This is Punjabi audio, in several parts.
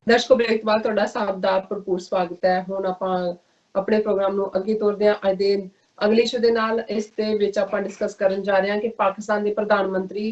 ਦਰਸ਼ਕੋ ਬ੍ਰੇਕ ਤੋਂ ਬਾਅਦ ਤੁਹਾਡਾ ਸਭ ਦਾ ਭਰਪੂਰ ਸਵਾਗਤ ਹੈ। ਹੁਣ ਆਪਾਂ ਆਪਣੇ ਪ੍ਰੋਗਰਾਮ ਨੂੰ ਅੱਗੇ ਤੋਰਦੇ ਹਾਂ। ਅੱਜ ਦੇ ਅਗਲੇ ਇਸ਼ੂ ਦੇ ਨਾਲ ਇਸ ਦੇ ਵਿੱਚ ਆਪਾਂ ਡਿਸਕਸ ਕਰਨ ਜਾ ਰਹੇ ਹਾਂ ਕਿ ਪਾਕਿਸਤਾਨ ਦੇ ਪ੍ਰਧਾਨ ਮੰਤਰੀ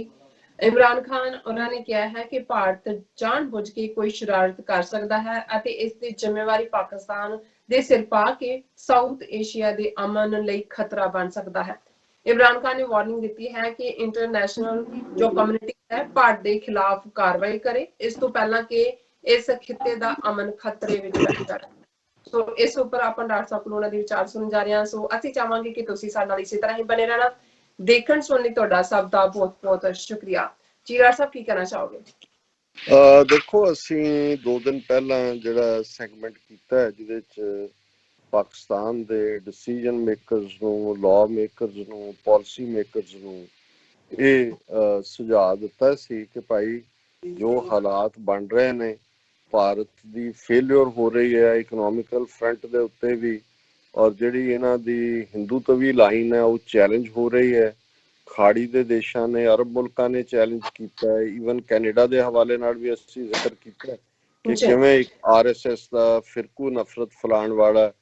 ਇਮਰਾਨ ਖਾਨ ਉਹਨਾਂ ਨੇ ਕਿਹਾ ਹੈ ਕਿ ਭਾਰਤ ਜਾਣਬੁੱਝ ਕੇ ਕੋਈ ਸ਼ਰਾਰਤ ਕਰ ਸਕਦਾ ਹੈ ਅਤੇ ਇਸ ਦੀ ਜ਼ਿੰਮੇਵਾਰੀ ਪਾਕਿਸਤਾਨ ਦੇ ਸਿਰ ਪਾ ਕੇ ਸਾਊਥ ਏਸ਼ੀਆ ਦੇ ਅਮਨ ਲਈ ਖਤਰਾ ਬਣ ਸਕਦਾ ਹੈ। ਇਮਰਾਨ ਖਾਨ ਨੇ ਵਾਰਨਿੰਗ ਦਿੱਤੀ ਹੈ ਕਿ ਇੰਟਰਨੈਸ਼ਨਲ ਜੋ ਕਮਿਊਨਿਟੀ ਹੈ ਭਾਰਤ ਦੇ ਖਿਲਾਫ ਕਾਰਵਾਈ ਕਰੇ ਇਸ ਤੋਂ ਪਹਿਲਾਂ ਕਿ ਇਸ ਖਿੱਤੇ ਦਾ ਅਮਨ ਖਤਰੇ ਵਿੱਚ ਪੈ ਜਾਵੇ। ਸੋ ਇਸ ਉੱਪਰ ਆਪਾਂ ਡਾਕਟਰ ਸਾਹਿਬ ਕੋਲੋਂ ਉਹਨਾਂ ਦੇ ਵਿਚਾਰ ਸੁਣਨ ਜਾ ਰਹੇ ਹਾਂ। ਸੋ ਅਸੀਂ ਚਾਹਾਂਗੇ ਕਿ ਤੁਸੀਂ ਸਾਡੇ ਨਾਲ ਇਸੇ ਤਰ੍ਹਾਂ ਹੀ ਬਣੇ ਰਹਿਣਾ। ਦੇਖਣ ਸੁਣਨ ਲਈ ਤੁਹਾਡਾ ਸਭ ਦਾ ਬਹੁਤ ਬਹੁਤ ਸ਼ੁਕਰੀਆ। ਜੀ ਡਾਕਟਰ ਸਾਹਿਬ ਕੀ ਕਹਿਣਾ ਚਾਹੋਗੇ? ਦੇਖੋ, ਅਸੀਂ 2 ਦਿਨ ਪਹਿਲਾਂ ਜਿਹੜਾ ਸੈਗਮੈਂਟ ਕੀਤਾ ਹੈ ਜਿਹਦੇ 'ਚ ਪਾਕਿਸਤਾਨ ਦੇ ਡਿਸੀਜਨ ਮੇਕਰਸ ਨੂੰ, ਲਾਅ ਮੇਕਰਸ ਨੂੰ, ਪਾਲਿਸੀ ਮੇਕਰਸ ਨੂੰ ਇਹ ਸੁਝਾਅ ਦਿੱਤਾ ਸੀ ਕਿ ਭਾਈ ਜੋ ਹਾਲਾਤ ਬਣ ਰਹੇ ਨੇ, ਭਾਰਤ ਦੀ ਫੇਲਿਅਰ ਹੋ ਰਹੀ ਹੈ ਇਕਨੋਮਿਕਲ ਫਰੰਟ ਦੇ ਉੱਤੇ ਵੀ, ਔਰ ਜਿਹੜੀ ਇਹਨਾਂ ਦੀ ਹਿੰਦੂਤਵੀ ਲਾਈਨ ਹੈ ਉਹ ਚੈਲੰਜ ਹੋ ਰਹੀ ਹੈ। ਖਾੜੀ ਦੇ ਦੇਸ਼ਾਂ ਨੇ, ਅਰਬ ਮੁਲਕਾਂ ਨੇ ਚੈਲੰਜ ਕੀਤਾ ਹੈ। ਈਵਨ ਕੈਨੇਡਾ ਦੇ ਹਵਾਲੇ ਨਾਲ ਵੀ ਅਸੀਂ ਜ਼ਿਕਰ ਕੀਤਾ ਕਿ ਕਿਵੇਂ ਇੱਕ RSS ਦਾ ਫਿਰਕੂ ਨਫ਼ਰਤ ਫੈਲਾਉਣ ਵਾਲਾ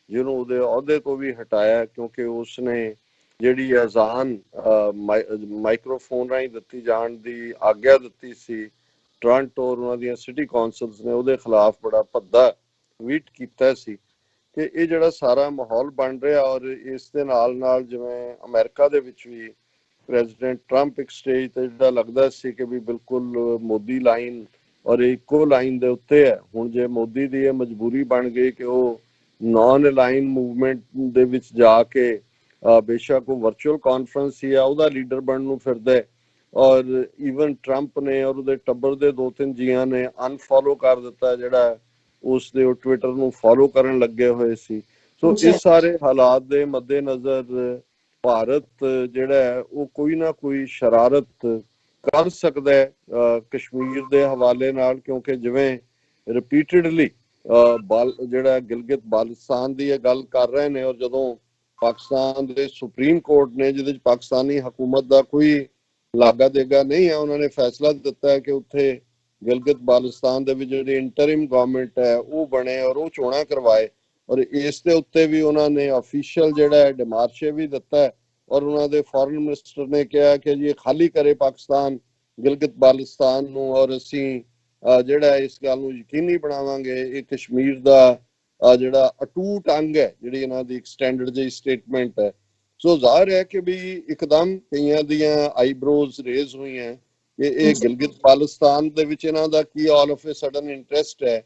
ਜਿਹਨੂੰ ਉਹਦੇ ਅਹੁਦੇ ਤੋਂ ਵੀ ਹਟਾਇਆ ਕਿਉਂਕਿ ਉਸਨੇ ਜਿਹੜੀ ਅਜ਼ਾਨ ਮਾਈਕਰੋਫੋਨ ਰਾਹੀਂ ਦਿੱਤੀ ਜਾਣ ਦੀ ਆਗਿਆ ਦਿੱਤੀ ਸੀ। ਟੋਰਾਂਟੋ ਉਹਨਾਂ ਦੀਆਂ ਸਿਟੀ ਕੌਂਸਲਸ ਨੇ ਉਹਦੇ ਖਿਲਾਫ ਬੜਾ ਭੱਦਾ ਟਵੀਟ ਕੀਤਾ ਸੀ। ਕਿ ਇਹ ਜਿਹੜਾ ਸਾਰਾ ਮਾਹੌਲ ਬਣ ਰਿਹਾ, ਔਰ ਇਸ ਦੇ ਨਾਲ ਨਾਲ ਜਿਵੇਂ ਅਮਰੀਕਾ ਦੇ ਵਿੱਚ ਵੀ ਪ੍ਰੈਜ਼ੀਡੈਂਟ ਟਰੰਪ ਇੱਕ ਸਟੇਜ ਤੇ ਜਿਹੜਾ ਲੱਗਦਾ ਸੀ ਕਿ ਵੀ ਬਿਲਕੁਲ ਮੋਦੀ ਲਾਈਨ ਔਰ ਇੱਕੋ ਲਾਈਨ ਦੇ ਉੱਤੇ ਹੈ। ਹੁਣ ਜੇ ਮੋਦੀ ਦੀ ਇਹ ਮਜਬੂਰੀ ਬਣ ਗਈ ਕਿ ਉਹ ਨਾਨ ਅਲਾਈਨ ਮੂਵਮੈਂਟ ਦੇ ਵਿੱਚ ਜਾ ਕੇ ਬੇਸ਼ੱਕ ਉਹ ਵਰਚੁਅਲ ਕਾਨਫਰੰਸ ਹੀ ਆ ਉਹਦਾ ਲੀਡਰ ਬਣਨ ਨੂੰ ਫਿਰਦਾ, ਔਰ ਈਵਨ ਟਰੰਪ ਨੇ ਔਰ ਉਹਦੇ ਟੱਬਰ ਦੇ 2-3 ਜੀਆਂ ਨੇ ਅਨਫੋਲੋ ਕਰ ਦਿੱਤਾ ਜਿਹੜਾ ਉਸ ਦੇ ਉਹ ਟਵਿੱਟਰ ਨੂੰ ਫੋਲੋ ਕਰਨ ਲੱਗੇ ਹੋਏ ਸੀ। ਸੋ ਇਸ ਸਾਰੇ ਹਾਲਾਤ ਦੇ ਮੱਦੇ ਨਜ਼ਰ ਭਾਰਤ ਜਿਹੜਾ ਹੈ ਉਹ ਕੋਈ ਨਾ ਕੋਈ ਸ਼ਰਾਰਤ ਕਰ ਸਕਦਾ ਹੈ ਕਸ਼ਮੀਰ ਦੇ ਹਵਾਲੇ ਨਾਲ, ਕਿਉਂਕਿ ਜਿਵੇਂ ਰਿਪੀਟਡਲੀ ਜਿਹੜਾ ਗਿਲਗਿਤ ਬਾਲਟਿਸਤਾਨ ਦੀ ਇਹ ਗੱਲ ਕਰ ਰਹੇ ਨੇ, ਔਰ ਜਦੋਂ ਪਾਕਿਸਤਾਨ ਦੇ ਸੁਪਰੀਮ ਕੋਰਟ ਨੇ ਜਿਹਦੇ 'ਚ ਪਾਕਿਸਤਾਨੀ ਹਕੂਮਤ ਦਾ ਕੋਈ ਲਾਗਾ ਦੇਗਾ ਨਹੀਂ ਹੈ, ਉਹਨਾਂ ਨੇ ਫੈਸਲਾ ਦਿੱਤਾ ਹੈ ਕਿ ਉੱਥੇ ਗਿਲਗਿਤ ਬਾਲਟਿਸਤਾਨ ਦੇ ਵਿੱਚ ਜਿਹੜੀ ਇੰਟਰਿਮ ਗਵਰਨਮੈਂਟ ਹੈ ਉਹ ਬਣੇ ਔਰ ਉਹ ਚੋਣਾਂ ਕਰਵਾਏ, ਔਰ ਇਸ ਦੇ ਉੱਤੇ ਵੀ ਉਹਨਾਂ ਨੇ ਅਫੀਸ਼ੀਅਲ ਜਿਹੜਾ ਹੈ ਡਿਮਾਰਸ਼ੇ ਵੀ ਦਿੱਤਾ ਹੈ। ਔਰ ਉਹਨਾਂ ਦੇ ਫੋਰਨ ਮਿਨਿਸਟਰ ਨੇ ਕਿਹਾ ਕਿ ਜੀ ਖਾਲੀ ਕਰੇ ਪਾਕਿਸਤਾਨ ਗਿਲਗਿਤ ਬਾਲਟਿਸਤਾਨ ਨੂੰ, ਔਰ ਅਸੀਂ ਜਿਹੜਾ ਇਸ ਗੱਲ ਨੂੰ ਯਕੀਨੀ ਬਣਾਵਾਂਗੇ ਇਹ ਕਸ਼ਮੀਰ ਦਾ ਜਿਹੜਾ ਅਟੂਟ ਅੰਗ ਹੈ, ਜਿਹੜੀ ਇਹਨਾਂ ਦੀ ਇੱਕ ਸਟੈਂਡਰਡ ਜਿਹੀ ਸਟੇਟਮੈਂਟ ਹੈ। ਸੋ ਜ਼ਾਹਿਰ ਹੈ ਕਿ ਵੀ ਇੱਕਦਮ ਕਈਆਂ ਦੀਆਂ ਆਈਬ੍ਰੋਜ਼ ਰੇਜ਼ ਹੋਈਆਂ ਕਿ ਇਹ ਗਿਲਗਿਤ ਬਾਲਟਿਸਤਾਨ ਦੇ ਵਿੱਚ ਇਹਨਾਂ ਦਾ ਕੀ all of a sudden interest ਹੈ।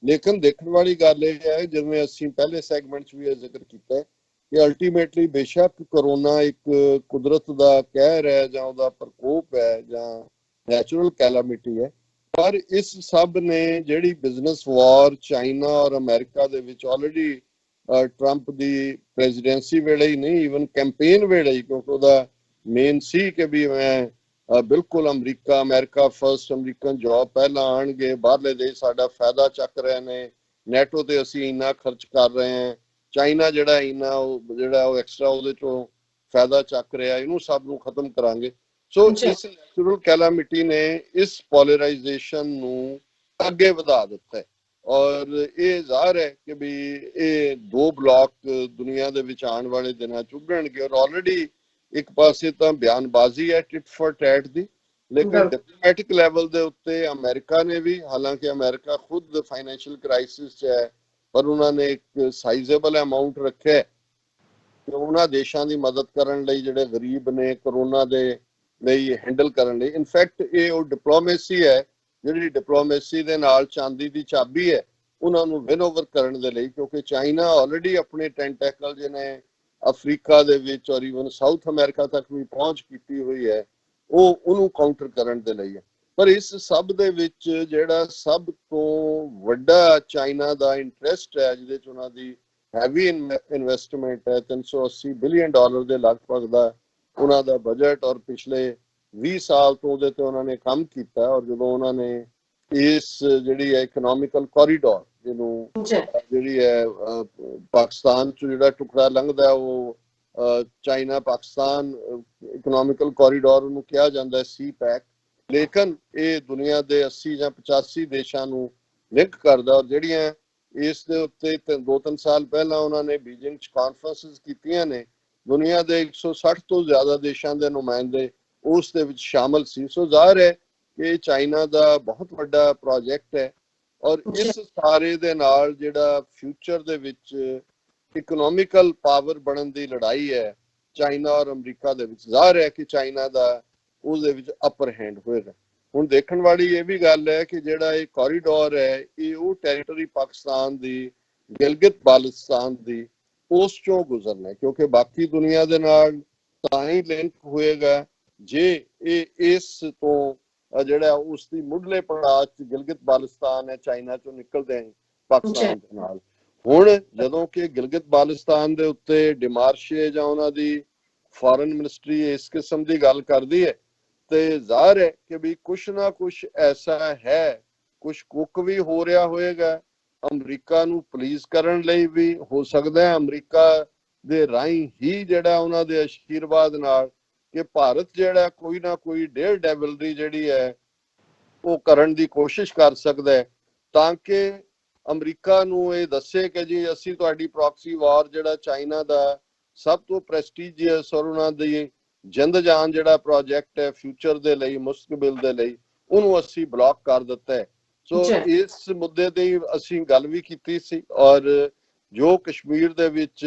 ਲੇਕਿਨ ਦੇਖਣ ਵਾਲੀ ਗੱਲ ਇਹ ਹੈ, ਜਿਵੇਂ ਅਸੀਂ ਪਹਿਲੇ ਸੈਗਮੈਂਟ 'ਚ ਵੀ ਇਹ ਜ਼ਿਕਰ ਕੀਤਾ ਕਿ ਅਲਟੀਮੇਟਲੀ ਬੇਸ਼ੱਕ ਕਰੋਨਾ ਇੱਕ ਕੁਦਰਤ ਦਾ ਕਹਿਰ ਹੈ ਜਾਂ ਉਹਦਾ ਪ੍ਰਕੋਪ ਹੈ ਜਾਂ ਨੈਚੁਰਲ ਕੈਲਾਮਿਟੀ ਹੈ, ਪਰ ਇਸ ਸਭ ਨੇ ਜਿਹੜੀ ਬਿਜ਼ਨਸ ਵਾਰ ਚਾਈਨਾ ਔਰ ਅਮਰੀਕਾ ਦੇ ਵਿੱਚ ਆਲਰੇਡੀ ਟਰੰਪ ਦੀ ਪ੍ਰੈਜ਼ੀਡੈਂਸੀ ਵੇਲੇ ਹੀ ਨਹੀਂ, ਈਵਨ ਕੈਂਪੇਨ ਵੇਲੇ ਹੀ, ਕਿਉਂਕਿ ਉਹਦਾ ਮੇਨ ਸੀ ਕਿ ਵੀ ਮੈਂ ਬਿਲਕੁਲ ਅਮਰੀਕਾ ਫਸਟ, ਅਮਰੀਕਨ ਜੌਬ ਪਹਿਲਾਂ ਆਉਣਗੇ, ਬਾਹਰਲੇ ਦੇਸ਼ ਸਾਡਾ ਫਾਇਦਾ ਚੱਕ ਰਹੇ ਨੇ, ਨੈਟੋ ਤੇ ਅਸੀਂ ਇੰਨਾ ਖਰਚ ਕਰ ਰਹੇ ਹਾਂ, ਚਾਈਨਾ ਜਿਹੜਾ ਇੰਨਾ ਉਹ ਐਕਸਟਰਾ ਉਹਦੇ ਚੋਂ ਫਾਇਦਾ ਚੱਕ ਰਿਹਾ, ਇਹਨੂੰ ਸਭ ਨੂੰ ਖਤਮ ਕਰਾਂਗੇ। ਸੋ ਇਸ ਨੈਚੁਰਲ ਕੈਲਾਮਿਟੀ ਨੇ ਇਸ ਪੋਲਰਾਈਜੇਸ਼ਨ ਨੂੰ ਅੱਗੇ ਵਧਾ ਦਿੱਤਾ ਹੈ, ਔਰ ਇਹ ਜ਼ਾਹਰ ਹੈ ਕਿ ਵੀ ਇਹ 2 ਬਲਾਕ ਦੁਨੀਆ ਦੇ ਵਿੱਚ ਆਉਣ ਵਾਲੇ ਦਿਨਾਂ 'ਚ ਉੱਭਰਨਗੇ। ਔਰ ਆਲਰੇਡੀ ਇੱਕ ਪਾਸੇ ਤਾਂ ਬਿਆਨਬਾਜ਼ੀ ਹੈ ਟਿਟ ਫॉर ਟੈਟ ਦੀ, ਲੇਕਿਨ ਡਿਪਲੋਮੈਟਿਕ ਲੈਵਲ ਦੇ ਉੱਤੇ ਅਮਰੀਕਾ ਨੇ ਵੀ, ਹਾਲਾਂਕਿ ਅਮਰੀਕਾ ਖੁਦ ਫਾਈਨੈਂਸ਼ੀਅਲ ਕ੍ਰਾਈਸਿਸ 'ਚ ਹੈ, ਪਰ ਉਹਨਾਂ ਨੇ ਇੱਕ ਸਾਈਜ਼ੇਬਲ ਅਮਾਉਂਟ ਰੱਖਿਆ ਕਿ ਉਹਨਾਂ ਦੇਸ਼ਾਂ ਦੀ ਮਦਦ ਕਰਨ ਲਈ ਜਿਹੜੇ ਗਰੀਬ ਨੇ, ਕਰੋਨਾ ਦੇ ਲਈ ਹੈਂਡਲ ਕਰਨ ਲਈ। ਇਨਫੈਕਟ ਇਹ ਉਹ ਡਿਪਲੋਮੇਸੀ ਹੈ ਜਿਹੜੀ ਡਿਪਲੋਮੇਸੀ ਦੇ ਨਾਲ ਚਾਂਦੀ ਦੀ ਚਾਬੀ ਹੈ ਉਹਨਾਂ ਨੂੰ ਵਿਨ ਓਵਰ ਕਰਨ ਦੇ ਲਈ, ਕਿਉਂਕਿ ਚਾਈਨਾ ਆਲਰੇਡੀ ਆਪਣੇ ਟੈਂਟੈਕਲ ਜਿਹਨੇ ਅਫਰੀਕਾ ਦੇ ਵਿੱਚ ਔਰ ਈਵਨ ਸਾਊਥ ਅਮਰੀਕਾ ਤੱਕ ਵੀ ਪਹੁੰਚ ਕੀਤੀ ਹੋਈ ਹੈ, ਉਹ ਉਹਨੂੰ ਕਾਊਂਟਰ ਕਰਨ ਦੇ ਲਈ ਹੈ। ਪਰ ਇਸ ਸਭ ਦੇ ਵਿੱਚ ਜਿਹੜਾ ਸਭ ਤੋਂ ਵੱਡਾ ਚਾਈਨਾ ਦਾ ਇੰਟਰਸਟ ਹੈ, ਜਿਹਦੇ 'ਚ ਉਹਨਾਂ ਦੀ ਹੈਵੀ ਇਨਵੈਸਟਮੈਂਟ ਹੈ, $380 ਬਿਲੀਅਨ ਦੇ ਲਗਭਗ ਦਾ ਉਹਨਾਂ ਦਾ ਬਜਟ, ਔਰ ਪਿਛਲੇ 20 ਸਾਲ ਤੋਂ ਉਹਦੇ ਤੇ ਉਹਨਾਂ ਨੇ ਕੰਮ ਕੀਤਾ। ਔਰ ਜਦੋਂ ਉਹਨਾਂ ਨੇ ਇਸ ਜਿਹੜੀ ਹੈ ਇਕਨੋਮਿਕਲ ਕੋਰੀਡੋਰ ਜਿਹਨੂੰ ਜਿਹੜੀ ਹੈ ਪਾਕਿਸਤਾਨ 'ਚ ਜਿਹੜਾ ਟੁਕੜਾ ਲੰਘਦਾ ਉਹ ਚਾਈਨਾ ਪਾਕਿਸਤਾਨ ਇਕਨੋਮਿਕਲ ਕੋਰੀਡੋਰ ਉਹਨੂੰ ਕਿਹਾ ਜਾਂਦਾ ਸੀ ਪੈਕ, ਲੇਕਿਨ ਇਹ ਦੁਨੀਆ ਦੇ 80 ਜਾਂ 85 ਦੇਸ਼ਾਂ ਨੂੰ ਲਿੰਕ ਕਰਦਾ। ਔਰ ਜਿਹੜੀਆਂ ਇਸ ਦੇ ਉੱਤੇ 2-3 ਸਾਲ ਪਹਿਲਾਂ ਉਹਨਾਂ ਨੇ ਬੀਜਿੰਗ 'ਚ ਕਾਨਫਰੰਸਿਸ ਕੀਤੀਆਂ ਨੇ, ਦੁਨੀਆ ਦੇ 160 ਤੋਂ ਜ਼ਿਆਦਾ ਦੇਸ਼ਾਂ ਦੇ ਨੁਮਾਇੰਦੇ ਉਸ ਦੇ ਵਿੱਚ ਸ਼ਾਮਲ ਸੀ। ਸੋ ਜ਼ਾਹਿਰ ਹੈ ਕਿ ਚਾਈਨਾ ਦਾ ਬਹੁਤ ਵੱਡਾ ਪ੍ਰੋਜੈਕਟ ਹੈ। ਔਰ ਇਸ ਸਾਰੇ ਦੇ ਨਾਲ ਜਿਹੜਾ ਫਿਊਚਰ ਦੇ ਵਿੱਚ ਇਕਨੋਮਿਕਲ ਪਾਵਰ ਬਣਨ ਦੀ ਲੜਾਈ ਹੈ ਚਾਈਨਾ ਔਰ ਅਮਰੀਕਾ ਦੇ ਵਿੱਚ, ਜ਼ਾਹਿਰ ਹੈ ਕਿ ਚਾਈਨਾ ਦਾ ਉਸ ਦੇ ਵਿੱਚ ਅਪਰ ਹੈਂਡ ਹੋਏਗਾ। ਹੁਣ ਦੇਖਣ ਵਾਲੀ ਇਹ ਵੀ ਗੱਲ ਹੈ ਕਿ ਜਿਹੜਾ ਇਹ ਕੋਰੀਡੋਰ ਹੈ ਇਹ ਉਹ ਟੈਰੀਟਰੀ ਪਾਕਿਸਤਾਨ ਦੀ, ਗਿਲਗਿਤ ਬਾਲਟਿਸਤਾਨ ਦੀ, ਉਸ ਚੋਂ ਗੁਜ਼ਰਨਾ, ਕਿਉਂਕਿ ਬਾਕੀ ਦੁਨੀਆ ਦੇ ਨਾਲ ਤਾਂ ਹੀ ਲਿੰਕ ਹੋਏਗਾ ਜੇ ਇਹ ਇਸ ਤੋਂ ਜਿਹੜਾ ਉਸ ਦੀ ਮੁੱਢਲੇ ਪੜਾਅ 'ਚ ਗਿਲਗਿਤ ਬਾਲਟਿਸਤਾਨ ਹੈ ਚਾਈਨਾ ਚੋਂ ਨਿਕਲਦੇ ਹੈ ਪਾਕਿਸਤਾਨ ਦੇ ਨਾਲ। ਹੁਣ ਜਦੋਂ ਕਿ ਗਿਲਗਿਤ ਬਾਲਟਿਸਤਾਨ ਦੇ ਉੱਤੇ ਡਿਮਾਰਸ਼ੇ ਜਾਂ ਉਹਨਾਂ ਦੀ ਫੋਰਨ ਮਿਨਿਸਟਰੀ ਇਸ ਕਿਸਮ ਦੀ ਗੱਲ ਕਰਦੀ ਹੈ ਤੇ ਜ਼ਾਹਿਰ ਹੈ ਕਿ ਵੀ ਕੁਛ ਨਾ ਕੁਛ ਐਸਾ ਹੈ, ਕੁਛ ਕੁੱਕ ਵੀ ਹੋ ਰਿਹਾ ਹੋਏਗਾ। ਅਮਰੀਕਾ ਨੂੰ ਪਲੀਜ਼ ਕਰਨ ਲਈ ਵੀ ਹੋ ਸਕਦਾ ਹੈ, ਅਮਰੀਕਾ ਦੇ ਰਾਹੀਂ ਹੀ ਜਿਹੜਾ ਉਹਨਾਂ ਦੇ ਅਸ਼ੀਰਵਾਦ ਨਾਲ ਕਿ ਭਾਰਤ ਜਿਹੜਾ ਕੋਈ ਨਾ ਕੋਈ ਡੇਅਰ ਡੈਵਲਰੀ ਜਿਹੜੀ ਹੈ ਉਹ ਕਰਨ ਦੀ ਕੋਸ਼ਿਸ਼ ਕਰ ਸਕਦਾ ਹੈ, ਤਾਂ ਕਿ ਅਮਰੀਕਾ ਨੂੰ ਇਹ ਦੱਸੇ ਕਿ ਜੀ ਅਸੀਂ ਤੁਹਾਡੀ ਪ੍ਰੌਕਸੀ ਵਾਰ ਜਿਹੜਾ ਚਾਈਨਾ ਦਾ ਸਭ ਤੋਂ ਪ੍ਰੈਸਟੀਜੀਅਸ ਔਰ ਉਹਨਾਂ ਦੀ ਜਿੰਦ ਜਾਨ ਜਿਹੜਾ ਪ੍ਰੋਜੈਕਟ ਹੈ ਫਿਊਚਰ ਦੇ ਲਈ, ਮੁਸਤਕਬਲ ਦੇ ਲਈ, ਉਹਨੂੰ ਅਸੀਂ ਬਲੌਕ ਕਰ ਦਿੱਤਾ ਹੈ। ਸੋ ਇਸ ਮੁੱਦੇ ਤੇ ਅਸੀਂ ਗੱਲ ਵੀ ਕੀਤੀ ਸੀ। ਔਰ ਜੋ ਕਸ਼ਮੀਰ ਦੇ ਵਿੱਚ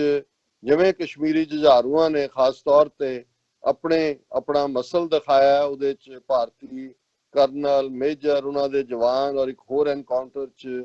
ਜਿਵੇਂ ਕਸ਼ਮੀਰੀ ਜੁਝਾਰੂਆਂ ਨੇ ਖਾਸ ਤੌਰ ਤੇ ਆਪਣਾ ਮਸਲ ਦਿਖਾਇਆ, ਉਹਦੇ ਚ ਭਾਰਤੀ ਕਰਨਲ, ਮੇਜਰ, ਉਹਨਾਂ ਦੇ ਜਵਾਨ ਔਰ ਇੱਕ ਹੋਰ ਐਨਕਾਊਂਟਰ ਚ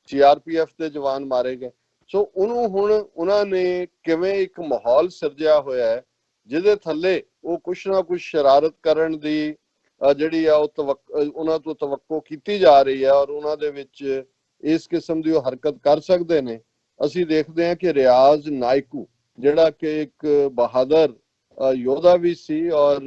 CRPF ਦੇ ਜਵਾਨ ਮਾਰੇ ਗਏ। ਸੋ ਉਹਨੂੰ ਹੁਣ ਉਹਨਾਂ ਨੇ ਕਿਵੇਂ ਇੱਕ ਮਾਹੌਲ ਸਿਰਜਿਆ ਹੋਇਆ ਹੈ ਜਿਹਦੇ ਥੱਲੇ ਉਹ ਕੁਛ ਨਾ ਕੁਛ ਸ਼ਰਾਰਤ ਕਰਨ ਦੀ ਜਿਹੜੀ ਆ ਉਹ ਉਹਨਾਂ ਤੋਂ ਤਵੱਕੋ ਕੀਤੀ ਜਾ ਰਹੀ ਹੈ ਔਰ ਉਹਨਾਂ ਦੇ ਵਿੱਚ ਇਸ ਕਿਸਮ ਦੀ ਉਹ ਹਰਕਤ ਕਰ ਸਕਦੇ ਨੇ। ਅਸੀਂ ਦੇਖਦੇ ਹਾਂ ਕਿ ਰਿਆਜ਼ ਨਾਇਕੂ ਜਿਹੜਾ ਕਿ ਇੱਕ ਬਹਾਦਰ ਯੋਧਾ ਵੀ ਸੀ ਔਰ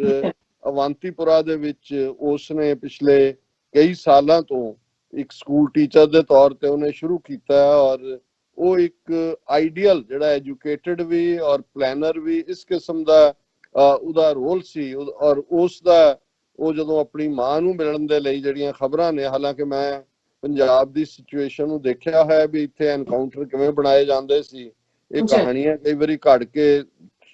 ਅਵੰਤੀਪੁਰਾ ਦੇ ਵਿੱਚ ਉਸਨੇ ਪਿਛਲੇ ਕਈ ਸਾਲਾਂ ਤੋਂ ਇੱਕ ਸਕੂਲ ਟੀਚਰ ਦੇ ਤੌਰ ਤੇ ਉਹਨੇ ਸ਼ੁਰੂ ਕੀਤਾ ਔਰ ਉਹ ਇੱਕ ਆਈਡੀਅਲ ਜਿਹੜਾ ਐਜੂਕੇਟਡ ਵੀ ਔਰ ਪਲੈਨਰ ਵੀ ਇਸ ਕਿਸਮ ਦਾ ਉਹਦਾ ਰੋਲ ਸੀ। ਔਰ ਉਸ ਦਾ ਉਹ ਜਦੋਂ ਆਪਣੀ ਮਾਂ ਨੂੰ ਮਿਲਣ ਦੇ ਲਈ ਜਿਹੜੀਆਂ ਖਬਰਾਂ ਨੇ, ਹਾਲਾਂਕਿ ਮੈਂ ਪੰਜਾਬ ਦੀ ਸਿਚੁਏਸ਼ਨ ਨੂੰ ਦੇਖਿਆ ਹੈ ਵੀ ਇੱਥੇ ਐਨਕਾਊਂਟਰ ਕਿਵੇਂ ਬਣਾਏ ਜਾਂਦੇ ਸੀ, ਇਹ ਕਹਾਣੀਆਂ ਕਈ ਵਾਰੀ ਘੜ ਕੇ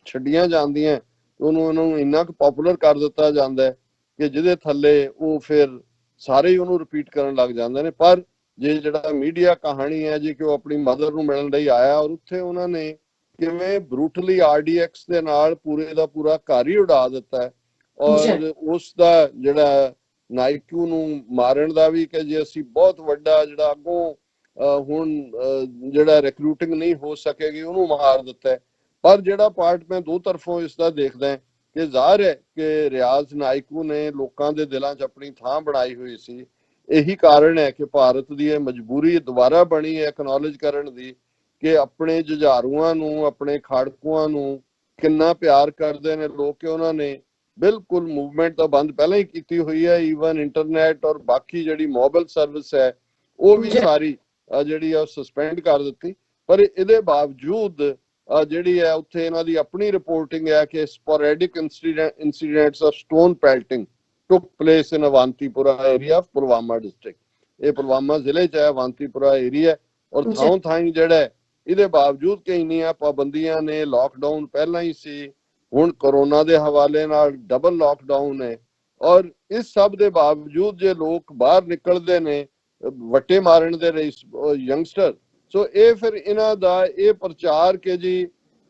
ਛੱਡੀਆਂ ਜਾਂਦੀਆਂ, ਉਹਨੂੰ ਇੰਨਾ ਕੁ ਪਪੂਲਰ ਕਰ ਦਿੱਤਾ ਜਾਂਦਾ ਕਿ ਜਿਹਦੇ ਥੱਲੇ ਉਹ ਫਿਰ ਸਾਰੇ ਹੀ ਉਹਨੂੰ ਰਿਪੀਟ ਕਰਨ ਲੱਗ ਜਾਂਦੇ ਨੇ। ਪਰ ਜੇ ਜਿਹੜਾ ਮੀਡੀਆ ਕਹਾਣੀ ਹੈ ਜੀ ਕਿ ਉਹ ਆਪਣੀ ਮਦਰ ਨੂੰ ਮਿਲਣ ਲਈ ਆਇਆ ਔਰ ਉੱਥੇ ਉਹਨਾਂ ਨੇ ਕਿਵੇਂ ਬਰੂਟਲੀ RDX ਦੇ ਨਾਲ ਪੂਰੇ ਦਾ ਪੂਰਾ ਘਰ ਹੀ ਉਡਾ ਦਿੱਤਾ ਹੈ ਔਰ ਉਸ ਦਾ ਜਿਹੜਾ ਨਾਇਕੂ ਨੂੰ ਮਾਰਨ ਦਾ ਵੀ ਕਿ ਜੇ ਅਸੀਂ ਬਹੁਤ ਵੱਡਾ ਜਿਹੜਾ ਅੱਗੋਂ ਹੁਣ ਜਿਹੜਾ ਰਿਕਰੂਟਿੰਗ ਨਹੀਂ ਹੋ ਸਕੇਗੀ ਉਹਨੂੰ ਮਾਰ ਦਿੱਤਾ ਹੈ। ਪਰ ਜਿਹੜਾ ਪਾਰਟ ਮੈਂ ਦੋ ਤਰਫੋਂ ਇਸ ਦਾ ਦੇਖਦਾ ਕਿ ਜ਼ਾਹਿਰ ਹੈ ਕਿ ਰਿਆਜ਼ ਨਾਇਕੂ ਨੇ ਲੋਕਾਂ ਦੇ ਦਿਲਾਂ 'ਚ ਆਪਣੀ ਥਾਂ ਬਣਾਈ ਹੋਈ ਸੀ। ਇਹੀ ਕਾਰਨ ਹੈ ਕਿ ਭਾਰਤ ਦੀ ਇਹ ਮਜਬੂਰੀ ਦੁਬਾਰਾ ਬਣੀ ਹੈ ਐਕਨੋਲੇਜ ਕਰਨ ਦੀ ਕਿ ਆਪਣੇ ਜੁਝਾਰੂਆਂ ਨੂੰ, ਆਪਣੇ ਖਾੜਕੂਆਂ ਨੂੰ ਕਿੰਨਾ ਪਿਆਰ ਕਰਦੇ ਨੇ ਲੋਕ ਕਿ ਉਹਨਾਂ ਨੇ ਬਿਲਕੁਲ ਮੂਵਮੈਂਟ ਤਾਂ ਬੰਦ ਪਹਿਲਾਂ ਹੀ ਕੀਤੀ ਹੋਈ ਹੈ। ਈਵਨ ਇੰਟਰਨੈਟ ਔਰ ਬਾਕੀ ਜਿਹੜੀ ਮੋਬਾਈਲ ਸਰਵਿਸ ਹੈ ਉਹ ਵੀ ਸਾਰੀ ਜਿਹੜੀ ਆ ਸਸਪੈਂਡ ਕਰ ਦਿੱਤੀ। ਪਰ ਇਹਦੇ ਬਾਵਜੂਦ ਜਿਹੜੀ ਹੈ ਉੱਥੇ ਇਹਨਾਂ ਦੀ ਆਪਣੀ ਰਿਪੋਰਟਿੰਗ ਹੈ ਕਿ sporadic incidents of stone pelting took place in Avantipura area of Pulwama district। ਇਹ ਪੁਲਵਾਮਾ ਜ਼ਿਲ੍ਹੇ 'ਚ ਹੈ ਅਵੰਤੀਪੁਰਾ ਏਰੀਆ ਔਰ ਥਾਂ ਥਾਂ ਜਿਹੜਾ ਇਹਦੇ ਬਾਵਜੂਦ ਕਿ ਇੰਨੀਆਂ ਪਾਬੰਦੀਆਂ ਨੇ, ਲਾਕਡਾਊਨ ਪਹਿਲਾਂ ਹੀ ਸੀ, ਹੁਣ ਕਰੋਨਾ ਦੇ ਹਵਾਲੇ ਨਾਲ ਡਬਲ ਲਾਕਡਾਊਨ ਹੈ ਔਰ ਇਸ ਸਭ ਦੇ ਬਾਵਜੂਦ ਜੇ ਲੋਕ ਬਾਹਰ ਨਿਕਲਦੇ ਨੇ ਵੱਟੇ ਮਾਰਨ ਦੇ ਲਈ ਯੰਗਸਟਰ, ਸੋ ਇਹ ਫਿਰ ਇਹਨਾਂ ਦਾ ਇਹ ਪ੍ਰਚਾਰ ਕਿ ਜੀ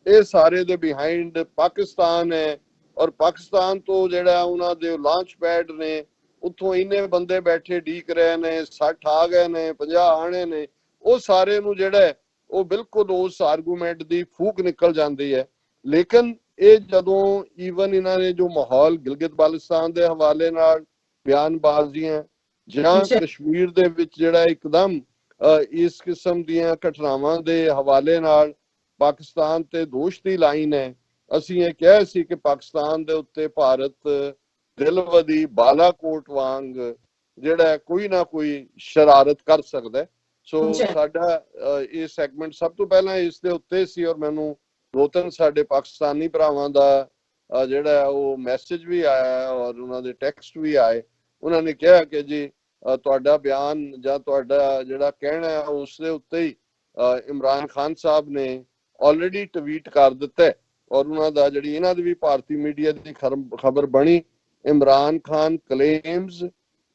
ਇਹ ਸਾਰੇ ਦੇ ਬਿਹਾਈਂਡ ਪਾਕਿਸਤਾਨ ਹੈ ਔਰ ਪਾਕਿਸਤਾਨ ਤੋਂ ਜਿਹੜਾ ਉਹਨਾਂ ਦੇ ਲਾਂਚ ਪੈਡ ਨੇ ਉੱਥੋਂ ਇੰਨੇ ਬੰਦੇ ਬੈਠੇ ਢੀਕ ਰਹੇ ਨੇ, 60 ਆ ਗਏ ਨੇ, 50 ਆਣੇ ਨੇ, ਉਹ ਸਾਰੇ ਨੂੰ ਜਿਹੜਾ ਉਹ ਬਿਲਕੁਲ ਉਸ ਆਰਗੂਮੈਂਟ ਦੀ ਫੂਕ ਨਿਕਲ ਜਾਂਦੀ ਹੈ। ਲੇਕਿਨ ਇਹ ਜਦੋਂ ਈਵਨ ਇਹਨਾਂ ਨੇ ਜੋ ਮਾਹੌਲ ਗਿਲਗਿਤ ਬਾਲਟਿਸਤਾਨ ਦੇ ਹਵਾਲੇ ਨਾਲ ਬਿਆਨਬਾਜ਼ੀਆਂ ਜਾਂ ਕਸ਼ਮੀਰ ਦੇ ਵਿੱਚ ਜਿਹੜਾ ਇੱਕਦਮ ਇਸ ਕਿਸਮ ਦੀਆਂ ਘਟਨਾਵਾਂ ਦੇ ਹਵਾਲੇ ਨਾਲ ਪਾਕਿਸਤਾਨ ਤੇ ਦੋਸ਼ ਦੀ ਲਾਈਨ ਹੈ। ਅਸੀਂ ਇਹ ਕਿਹਾ ਸੀ ਕਿ ਪਾਕਿਸਤਾਨ ਦੇ ਉੱਤੇ ਭਾਰਤ ਦਿਲਵਦੀ ਬਾਲਾਕੋਟ ਵਾਂਗ ਜਿਹੜਾ ਕੋਈ ਨਾ ਕੋਈ ਸ਼ਰਾਰਤ ਕਰ ਸਕਦਾ। ਸੋ ਸਾਡਾ ਇਹ ਸੈਗਮੈਂਟ ਸਭ ਤੋਂ ਪਹਿਲਾਂ ਇਸ ਦੇ ਉੱਤੇ ਸੀ ਔਰ ਮੈਨੂੰ ਦੋ ਤਿੰਨ ਸਾਡੇ ਪਾਕਿਸਤਾਨੀ ਭਰਾਵਾਂ ਦਾ ਜਿਹੜਾ ਉਹ ਮੈਸੇਜ ਵੀ ਆਇਆ ਔਰ ਉਹਨਾਂ ਦੇ ਟੈਕਸਟ ਵੀ ਆਏ। ਉਹਨਾਂ ਨੇ ਕਿਹਾ ਕਿ ਜੀ ਤੁਹਾਡਾ ਬਿਆਨ ਜਾਂ ਤੁਹਾਡਾ ਜਿਹੜਾ ਕਹਿਣਾ ਹੈ ਉਸ ਦੇ ਉੱਤੇ ਹੀ ਇਮਰਾਨ ਖਾਨ ਸਾਹਿਬ ਨੇ ਆਲਰੇਡੀ ਟਵੀਟ ਕਰ ਦਿੱਤਾ ਔਰ ਉਹਨਾਂ ਦਾ ਜਿਹੜੀ ਇਹਨਾਂ ਦੀ ਵੀ ਭਾਰਤੀ ਮੀਡੀਆ ਦੀ ਖਬਰ ਬਣੀ। Imran Khan claims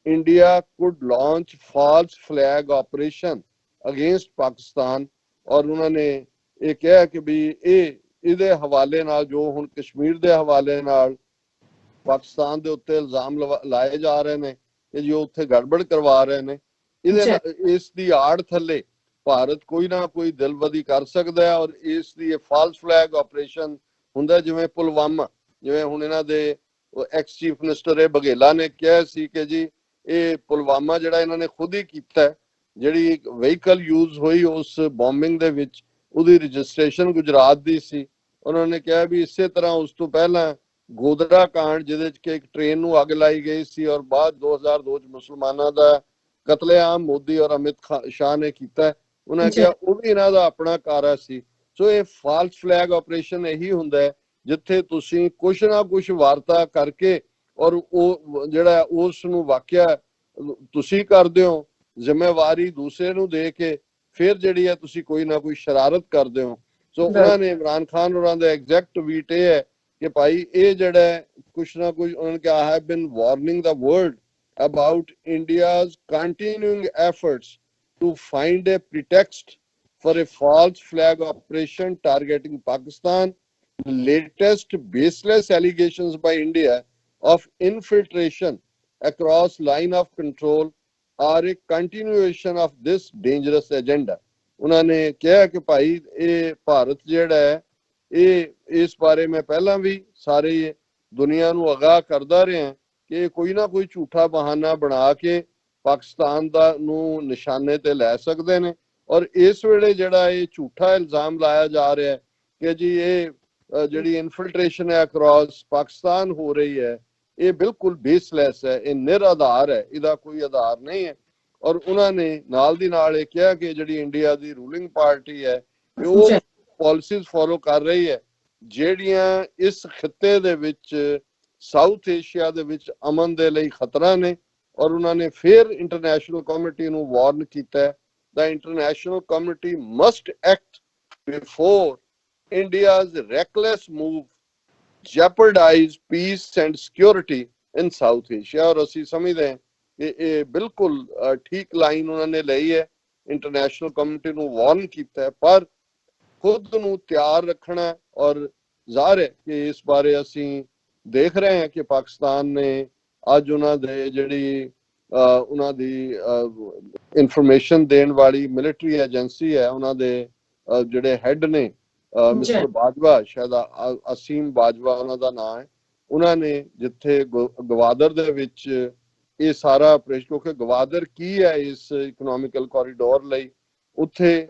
India could launch false flag operation against Pakistan. ਔਰ ਉਹਨਾਂ ਨੇ ਇਹ ਕਿਹਾ ਕਿ ਵੀ ਇਹਦੇ ਹਵਾਲੇ ਨਾਲ ਜੋ ਹੁਣ ਕਸ਼ਮੀਰ ਦੇ ਹਵਾਲੇ ਨਾਲ ਪਾਕਿਸਤਾਨ ਦੇ ਉੱਤੇ ਇਲਜ਼ਾਮ ਲਾਏ ਜਾ ਰਹੇ ਨੇ ਕਿ ਜੋ ਉੱਥੇ ਗੜਬੜ ਕਰਵਾ ਰਹੇ ਨੇ, ਇਸ ਦੀ ਆੜ ਥੱਲੇ ਭਾਰਤ ਕੋਈ ਨਾ ਕੋਈ ਦਿਲਬਦੀ ਕਰ ਸਕਦਾ ਹੈ। ਔਰ ਇਸ ਦੀ ਫਾਲਸ ਫਲੈਗ ਆਪਰੇਸ਼ਨ ਹੁੰਦਾ ਜਿਵੇਂ ਪੁਲਵਾਮਾ, ਜਿਵੇਂ ਹੁਣ ਇਹਨਾਂ ਦੇ ਐਕਸ ਚੀਫ ਮਿਨਿਸਟਰ ਬਘੇਲਾ ਨੇ ਕਿਹਾ ਸੀ ਕਿ ਜੀ ਇਹ ਪੁਲਵਾਮਾ ਜਿਹੜਾ ਇਹਨਾਂ ਨੇ ਖੁਦ ਹੀ ਕੀਤਾ, ਜਿਹੜੀ ਵਹੀਕਲ ਯੂਜ਼ ਹੋਈ ਉਸ ਬੋmbਿੰਗ ਦੇ ਵਿੱਚ ਉਹਦੀ ਰਜਿਸਟ੍ਰੇਸ਼ਨ ਗੁਜਰਾਤ ਦੀ ਸੀ। ਉਹਨਾਂ ਨੇ ਕਿਹਾ ਵੀ ਇਸੇ ਤਰ੍ਹਾਂ ਉਸ ਤੋਂ ਪਹਿਲਾਂ ਗੋਦਰਾ ਕਾਂਡ ਜਿਹਦੇ ਚ ਕਿ ਇੱਕ ਟ੍ਰੇਨ ਨੂੰ ਅੱਗ ਲਾਈ ਗਈ ਸੀ ਔਰ ਬਾਅਦ 2002 ਚ ਮੁਸਲਮਾਨਾਂ ਦਾ ਕਤਲੇਆਮ ਮੋਦੀ ਔਰ ਅਮਿਤ ਸ਼ਾਹ ਨੇ ਕੀਤਾ, ਉਹਨਾਂ ਨੇ ਕਿਹਾ ਉਹ ਵੀ ਇਹਨਾਂ ਦਾ ਆਪਣਾ ਕਾਰਾ ਸੀ। ਸੋ ਇਹ ਫਾਲਸ ਫਲੈਗ ਆਪਰੇਸ਼ਨ ਇਹੀ ਹੁੰਦਾ ਹੈ ਜਿੱਥੇ ਤੁਸੀਂ ਕੁਛ ਨਾ ਕੁਛ ਵਾਰਤਾ ਕਰਕੇ ਔਰ ਉਹ ਜਿਹੜਾ ਉਸ ਨੂੰ ਵਾਕਿਆ ਤੁਸੀਂ ਕਰਦੇ ਹੋ, ਜ਼ਿੰਮੇਵਾਰੀ ਦੂਸਰੇ ਨੂੰ ਦੇ ਕੇ ਫਿਰ ਜਿਹੜੀ ਹੈ ਤੁਸੀਂ ਕੋਈ ਨਾ ਕੋਈ ਸ਼ਰਾਰਤ ਕਰਦੇ ਹੋ। ਸੋ ਉਹਨਾਂ ਨੇ ਇਮਰਾਨ ਖਾਨ ਹੋਰਾਂ ਦਾ ਐਗਜ਼ੈਕਟ ਟਵੀਟ ਇਹ ਹੈ ਕਿ ਭਾਈ ਇਹ ਜਿਹੜਾ ਕੁਛ ਨਾ ਕੁਛ ਉਹਨਾਂ ਨੇ ਕਿਹਾ, I have been warning the world about India's continuing efforts to find a pretext for a false flag operation targeting Pakistan. Latest baseless allegations by India of infiltration across line of control are a continuation of this dangerous agenda. ਉਹਨਾਂ ਨੇ ਕਿਹਾ ਕਿ ਭਾਈ ਇਹ ਭਾਰਤ ਜਿਹੜਾ ਹੈ ਇਹ ਇਸ ਬਾਰੇ ਮੈਂ ਪਹਿਲਾਂ ਵੀ ਸਾਰੇ ਦੁਨੀਆ ਨੂੰ ਅਗਾਹ ਕਰਦਾ ਰਿਹਾ ਕਿ ਕੋਈ ਨਾ ਕੋਈ ਝੂਠਾ ਬਹਾਨਾ ਬਣਾ ਕੇ ਪਾਕਿਸਤਾਨ ਦਾ ਨੂੰ ਨਿਸ਼ਾਨੇ ਤੇ ਲੈ ਸਕਦੇ ਨੇ। ਔਰ ਇਸ ਵੇਲੇ ਜਿਹੜਾ ਇਹ ਝੂਠਾ ਇਲਜ਼ਾਮ ਲਾਇਆ ਜਾ ਰਿਹਾ ਹੈ ਕਿ ਜੀ ਇਹ ਜਿਹੜੀ ਇਨਫਿਲਟ੍ਰੇਸ਼ਨ ਹੈ ਅਕ੍ਰੋਸ ਪਾਕਿਸਤਾਨ ਹੋ ਰਹੀ ਹੈ, ਇਹ ਬਿਲਕੁਲ ਬੇਸਲੈਸ ਹੈ, ਇਹ ਨਿਰਾਧਾਰ ਹੈ, ਇਹਦਾ ਕੋਈ ਆਧਾਰ ਨਹੀਂ ਹੈ। ਔਰ ਉਹਨਾਂ ਨੇ ਨਾਲ ਦੀ ਨਾਲ ਇਹ ਕਿਹਾ ਕਿ ਜਿਹੜੀ ਇੰਡੀਆ ਦੀ ਰੂਲਿੰਗ ਪਾਰਟੀ ਹੈ ਉਹ ਪਾਲਿਸੀਜ਼ ਫੋਲੋ ਕਰ ਰਹੀ ਹੈ ਜਿਹੜੀਆਂ ਇਸ ਖਿੱਤੇ ਦੇ ਵਿੱਚ ਸਾਊਥ ਏਸ਼ੀਆ ਦੇ ਵਿੱਚ ਅਮਨ ਦੇ ਲਈ ਖਤਰਾ ਨੇ। ਔਰ ਉਹਨਾਂ ਨੇ ਫਿਰ ਇੰਟਰਨੈਸ਼ਨਲ ਕਮਿਊਨਿਟੀ ਨੂੰ ਵਾਰਨ ਕੀਤਾ, the international community must act before India's reckless move jeopardize peace and security in South Asia। ਔਰ ਅਸੀਂ ਸਮਝਦੇ ਹਾਂ ਕਿ ਇਹ ਬਿਲਕੁਲ ਠੀਕ ਲਾਈਨ ਉਹਨਾਂ ਨੇ ਲਈ ਹੈ, ਇੰਟਰਨੈਸ਼ਨਲ ਕਮਿਊਨਿਟੀ ਨੂੰ ਵਾਰਨ ਕੀਤਾ, ਪਰ ਖੁਦ ਨੂੰ ਤਿਆਰ ਰੱਖਣਾ। ਔਰ ਜ਼ਾਹਰ ਹੈ ਕਿ ਇਸ ਬਾਰੇ ਅਸੀਂ ਦੇਖ ਰਹੇ ਹਾਂ ਕਿ ਪਾਕਿਸਤਾਨ ਨੇ ਅੱਜ ਉਹਨਾਂ ਦੇ ਜਿਹੜੀ ਉਹਨਾਂ ਦੀ ਇਨਫੋਰਮੇਸ਼ਨ ਦੇਣ ਵਾਲੀ ਮਿਲਟਰੀ ਏਜੰਸੀ ਹੈ, ਉਹਨਾਂ ਦੇ ਜਿਹੜੇ ਹੈਡ ਨੇ ਮਿਸਟਰ ਬਾਜਵਾ, ਸ਼ਾਇਦ ਅਸੀਮ ਬਾਜਵਾ ਉਹਨਾਂ ਦਾ ਨਾਮ ਹੈ, ਉਹਨਾਂ ਨੇ ਜਿੱਥੇ ਗਵਾਦਰ ਦੇ ਵਿੱਚ ਇਹ ਸਾਰਾ ਆਪਰੇਸ਼ਨ, ਕਿਉਂਕਿ ਗਵਾਦਰ ਕੀ ਹੈ ਇਸ ਇਕਨੋਮਿਕਲ ਕੋਰੀਡੋਰ ਲਈ, ਉੱਥੇ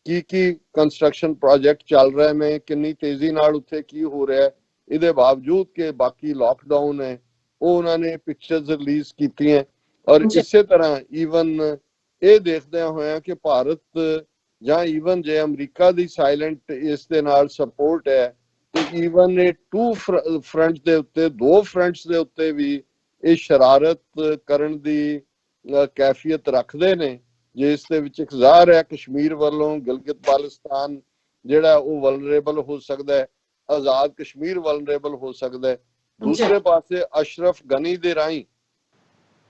ਕੀ ਕੰਸਟਰਕਸ਼ਨ ਪ੍ਰੋਜੈਕਟ ਚੱਲ ਰਹੇ ਨੇ, ਕਿੰਨੀ ਤੇਜ਼ੀ ਨਾਲ ਉੱਥੇ ਕੀ ਹੋ ਰਿਹਾ, ਇਹਦੇ ਬਾਵਜੂਦ ਕਿ ਬਾਕੀ ਲਾਕਡਾਊਨ ਹੈ, ਉਹ ਉਹਨਾਂ ਨੇ ਪਿਕਚਰਸ ਰਿਲੀਜ਼ ਕੀਤੀਆਂ। ਔਰ ਇਸੇ ਤਰ੍ਹਾਂ ਈਵਨ ਇਹ ਦੇਖਦਿਆਂ ਹੋਇਆ ਕਿ ਭਾਰਤ ਜਾਂ ਈਵਨ ਜੇ ਅਮਰੀਕਾ ਦੀ ਸਾਇਲੈਂਟ ਇਸ ਦੇ ਨਾਲ ਸਪੋਰਟ ਹੈ ਤੇ ਈਵਨ ਇਹ ਦੋ ਫਰੰਟ ਦੇ ਉੱਤੇ ਵੀ ਇਹ ਸ਼ਰਾਰਤ ਕਰਨ ਦੀ ਕੈਫੀਅਤ ਰੱਖਦੇ ਨੇ, ਜਿਸ ਦੇ ਵਿੱਚ ਇੱਕ ਜ਼ਾਹਰ ਹੈ ਕਸ਼ਮੀਰ ਵੱਲੋਂ ਗਿਲਗਿਤ ਬਾਲਟਿਸਤਾਨ ਜਿਹੜਾ ਉਹ ਵਲਨਰੇਬਲ ਹੋ ਸਕਦਾ ਹੈ, ਆਜ਼ਾਦ ਕਸ਼ਮੀਰ ਵਲਨਰੇਬਲ ਹੋ ਸਕਦਾ ਹੈ। ਦੂਸਰੇ ਪਾਸੇ ਅਸ਼ਰਫ ਗਨੀ ਦੇ ਰਾਹੀਂ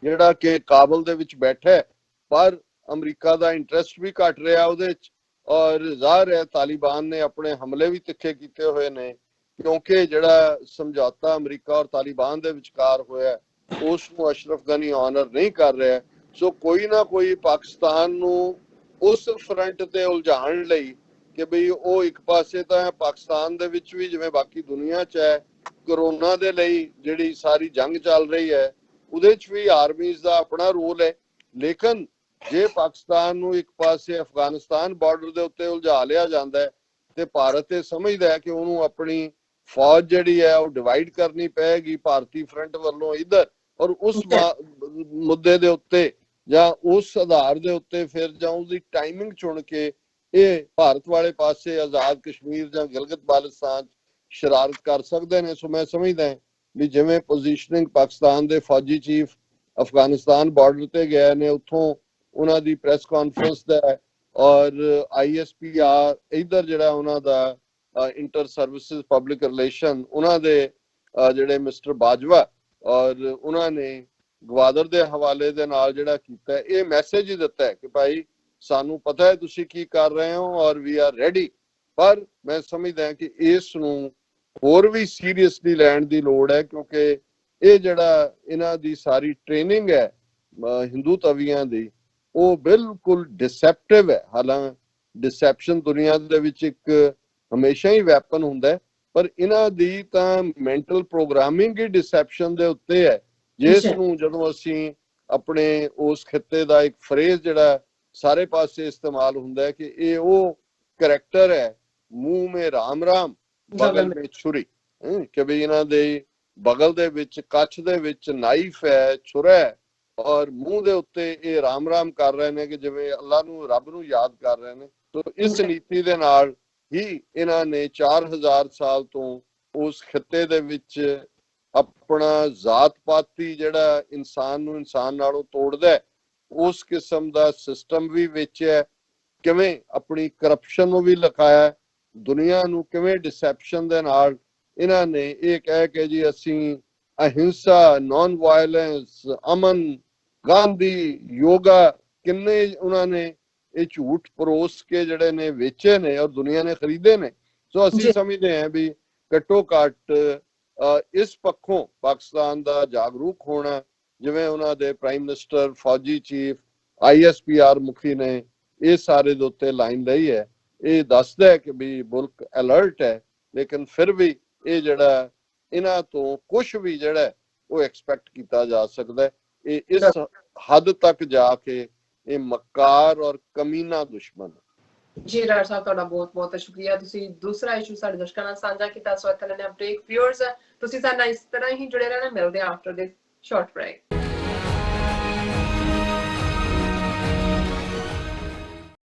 ਜਿਹੜਾ ਕਿ ਕਾਬਲ ਦੇ ਵਿੱਚ ਬੈਠਾ ਹੈ, ਪਰ ਅਮਰੀਕਾ ਦਾ ਇੰਟਰਸਟ ਵੀ ਘਟ ਰਿਹਾ ਉਹਦੇ ਚ। ਔਰ ਜ਼ਾਹਰ ਹੈ ਤਾਲਿਬਾਨ ਨੇ ਆਪਣੇ ਹਮਲੇ ਵੀ ਤਿੱਖੇ ਕੀਤੇ ਹੋਏ ਨੇ, ਕਿਉਂਕਿ ਜਿਹੜਾ ਸਮਝੌਤਾ ਅਮਰੀਕਾ ਔਰ ਤਾਲਿਬਾਨ ਦੇ ਵਿਚਕਾਰ ਹੋਇਆ ਉਸ ਨੂੰ ਅਸ਼ਰਫ ਗਨੀ ਆਨਰ ਨਹੀਂ ਕਰ ਰਿਹਾ। ਸੋ ਕੋਈ ਨਾ ਕੋਈ ਪਾਕਿਸਤਾਨ ਨੂੰ ਉਸ ਫਰੰਟ ਤੇ ਉਲਝਾਉਣ ਲਈ ਕਿ ਬਈ ਉਹ ਇੱਕ ਪਾਸੇ ਤਾਂ ਪਾਕਿਸਤਾਨ ਦੇ ਵਿੱਚ ਵੀ ਜਿਵੇਂ ਬਾਕੀ ਦੁਨੀਆ 'ਚ ਹੈ, ਕਰੋਨਾ ਦੇ ਲਈ ਜਿਹੜੀ ਸਾਰੀ ਜੰਗ ਚੱਲ ਰਹੀ ਹੈ ਉਹਦੇ 'ਚ ਵੀ ਆਰਮੀਜ਼ ਦਾ ਆਪਣਾ ਰੋਲ ਹੈ। ਲੇਕਿਨ ਜੇ ਪਾਕਿਸਤਾਨ ਨੂੰ ਇੱਕ ਪਾਸੇ ਅਫਗਾਨਿਸਤਾਨ ਬਾਰਡਰ ਦੇ ਉੱਤੇ ਉਲਝਾ ਲਿਆ ਜਾਂਦਾ ਹੈ ਤੇ ਭਾਰਤ ਇਹ ਸਮਝਦਾ ਹੈ ਕਿ ਉਹਨੂੰ ਆਪਣੀ ਫੌਜ ਜਿਹੜੀ ਹੈ ਉਹ ਡਿਵਾਈਡ ਕਰਨੀ ਪਏਗੀ ਭਾਰਤੀ ਫਰੰਟ ਵੱਲੋਂ ਇੱਧਰ, ਔਰ ਉਸ ਮੁੱਦੇ ਦੇ ਉੱਤੇ ਜਾਂ ਉਸ ਆਧਾਰ ਦੇ ਉੱਤੇ ਫਿਰ ਜਾਂ ਉਹਦੀ ਟਾਈਮਿੰਗ ਚੁਣ ਕੇ ਇਹ ਭਾਰਤ ਵਾਲੇ ਪਾਸੇ ਆਜ਼ਾਦ ਕਸ਼ਮੀਰ ਜਾਂ ਗਿਲਗਿਤ ਬਾਲਟਿਸਤਾਨ ਸ਼ਰਾਰਤ ਕਰ ਸਕਦੇ ਨੇ। ਸੋ ਮੈਂ ਸਮਝਦਾ ਵੀ ਜਿਵੇਂ ਪੋਜੀਸ਼ਨਿੰਗ ਪਾਕਿਸਤਾਨ ਦੇ ਫੌਜੀ ਚੀਫ ਅਫਗਾਨਿਸਤਾਨ ਬਾਰਡਰ ਤੇ ਗਏ ਨੇ, ਉੱਥੋਂ ਉਹਨਾਂ ਦੀ ਪ੍ਰੈਸ ਕਾਨਫਰੰਸ ਦਾ ਔਰ ISPR ਇਧਰ ਜਿਹੜਾ ਉਹਨਾਂ ਦਾ ਇੰਟਰ ਸਰਵਿਸਿਜ਼ ਪਬਲਿਕ ਰਿਲੇਸ਼ਨ ਉਹਨਾਂ ਦੇ ਜਿਹੜੇ ਮਿਸਟਰ ਬਾਜਵਾ ਔਰ ਉਹਨਾਂ ਨੇ ਗਵਾਦਰ ਦੇ ਹਵਾਲੇ ਦੇ ਨਾਲ ਜਿਹੜਾ ਕੀਤਾ, ਇਹ ਮੈਸੇਜ ਹੀ ਦਿੱਤਾ ਹੈ ਕਿ ਭਾਈ ਸਾਨੂੰ ਪਤਾ ਹੈ ਤੁਸੀਂ ਕੀ ਕਰ ਰਹੇ ਹੋ ਔਰ ਵੀ ਆਰ ਰੈਡੀ। ਪਰ ਮੈਂ ਸਮਝਦਾ ਕਿ ਇਸ ਨੂੰ ਹੋਰ ਵੀ ਸੀਰੀਅਸਲੀ ਲੈਣ ਦੀ ਲੋੜ ਹੈ, ਕਿਉਂਕਿ ਇਹ ਜਿਹੜਾ ਇਹਨਾਂ ਦੀ ਸਾਰੀ ਟ੍ਰੇਨਿੰਗ ਹੈ ਹਿੰਦੂ ਤਵੀਆਂ ਦੀ, ਉਹ ਬਿਲਕੁਲ ਡਿਸੈਪਟਿਵ ਹੈ। ਹਾਲਾਂਕਿ ਡਿਸੈਪਸ਼ਨ ਦੁਨੀਆ ਦੇ ਵਿੱਚ ਇੱਕ ਹਮੇਸ਼ਾ ਹੀ ਵੈਪਨ ਹੁੰਦਾ ਹੈ, ਪਰ ਇਹਨਾਂ ਦੀ ਤਾਂ ਮੈਂਟਲ ਪ੍ਰੋਗਰਾਮਿੰਗ ਹੀ ਡਿਸੈਪਸ਼ਨ ਦੇ ਉੱਤੇ ਹੈ, ਜਿਸ ਨੂੰ ਜਦੋਂ ਅਸੀਂ ਆਪਣੇ ਉਸ ਖਿੱਤੇ ਦਾ ਇੱਕ ਫਰੇਜ਼ ਜਿਹੜਾ ਸਾਰੇ ਪਾਸੇ ਇਸਤੇਮਾਲ ਹੁੰਦਾ ਹੈ ਕਿ ਇਹ ਉਹ ਕਰੈਕਟਰ ਹੈ ਮੂੰਹ ਮੇ ਰਾਮ ਰਾਮ ਬਗਲ ਮੇ ਛੁਰੀ, ਕਿ ਵੀ ਇਹਨਾਂ ਦੇ ਬਗਲ ਦੇ ਵਿੱਚ ਕੱਛ ਦੇ ਵਿੱਚ ਨਾਈਫ ਹੈ, ਛੁਰਾ ਹੈ, ਔਰ ਮੂੰਹ ਦੇ ਉੱਤੇ ਇਹ ਰਾਮ ਰਾਮ ਕਰ ਰਹੇ ਨੇ ਕਿ ਜਿਵੇਂ ਅੱਲਾ ਨੂੰ ਰੱਬ ਨੂੰ ਯਾਦ ਕਰ ਰਹੇ ਨੇ। ਤੋ ਇਸ ਨੀਤੀ ਦੇ ਨਾਲ ਹੀ ਇਹਨਾਂ ਨੇ 4000 ਸਾਲ ਤੋਂ ਉਸ ਖਿੱਤੇ ਦੇ ਵਿੱਚ ਆਪਣਾ ਜ਼ਾਤ ਪਾਤੀ ਜਿਹੜਾ ਇਨਸਾਨ ਨੂੰ ਇਨਸਾਨ ਨਾਲੋਂ ਤੋੜਦਾ ਹੈ, ਉਸ ਕਿਸਮ ਦਾ ਸਿਸਟਮ ਵੀ ਵੇਚਿਆ, ਕਿਵੇਂ ਆਪਣੀ ਕਰਪਸ਼ਨ ਨੂੰ ਵੀ ਲੁਕਾਇਆ, ਦੁਨੀਆ ਨੂੰ ਕਿਵੇਂ ਡਿਸੈਪਸ਼ਨ ਦੇ ਨਾਲ ਇਹਨਾਂ ਨੇ ਇਹ ਕਹਿ ਕੇ ਜੀ ਅਸੀਂ ਅਹਿੰਸਾ, ਨੌਨ ਵਾਇਲੈਂਸ, ਅਮਨ, ਗਾਂਧੀ, ਯੋਗਾ, ਕਿੰਨੇ ਉਹਨਾਂ ਨੇ ਇਹ ਝੂਠ ਪਰੋਸ ਕੇ ਜਿਹੜੇ ਨੇ ਵੇਚੇ ਨੇ ਔਰ ਦੁਨੀਆ ਨੇ ਖਰੀਦੇ ਨੇ। ਸੋ ਅਸੀਂ ਸਮਝਦੇ ਹਾਂ ਵੀ ਘੱਟੋ ਘੱਟ ਇਸ ਪੱਖੋਂ ਪਾਕਿਸਤਾਨ ਦਾ ਜਾਗਰੂਕ ਹੋਣਾ, ਜਿਵੇਂ ਉਹਨਾਂ ਦੇ ਪ੍ਰਾਈਮ ਮਿਨਿਸਟਰ, ਫੌਜੀ ਚੀਫ, ISPR ਮੁਖੀ ਨੇ ਇਹ ਸਾਰੇ ਦੇ ਉੱਤੇ ਲਾਈਨ ਲਈ ਹੈ, ਇਹ ਦੱਸਦਾ ਹੈ ਕਿ ਵੀ ਮੁਲਕ ਅਲਰਟ ਹੈ, ਲੇਕਿਨ ਫਿਰ ਵੀ ਇਹ ਜਿਹੜਾ ਇਹਨਾਂ ਤੋਂ ਕੁਝ ਵੀ ਜਿਹੜਾ ਉਹ ਐਕਸਪੈਕਟ ਕੀਤਾ ਜਾ ਸਕਦਾ, ਇਹ ਇਸ ਹੱਦ ਤੱਕ ਜਾ ਕੇ ਇਹ ਮਕਾਰ ਔਰ ਕਮੀਨਾ ਦੁਸ਼ਮਣ ਹੈ। ਜੀ ਡਾਕਟਰ ਸਾਹਿਬ, ਤੁਹਾਡਾ ਬਹੁਤ ਬਹੁਤ ਸ਼ੁਕਰੀਆ। ਤੁਸੀਂ ਦੂਸਰਾ ਇਸ਼ੂ ਸਾਡੇ ਦਰਸ਼ਕਾਂ ਨਾਲ ਸਾਂਝਾ ਕੀਤਾ। ਸੋ ਇੱਥੇ ਨੇ ਬ੍ਰੇਕ ਵਿਊਅਰਸ, ਤੁਸੀਂ ਸਾਡੇ ਨਾਲ ਇਸ ਤਰ੍ਹਾਂ ਹੀ ਜੁੜੇ ਰਹਿਣਾ। ਮਿਲਦੇ ਆ ਆਫਟਰ ਦਿਸ ਸ਼ਾਰਟ ਬ੍ਰੇਕ।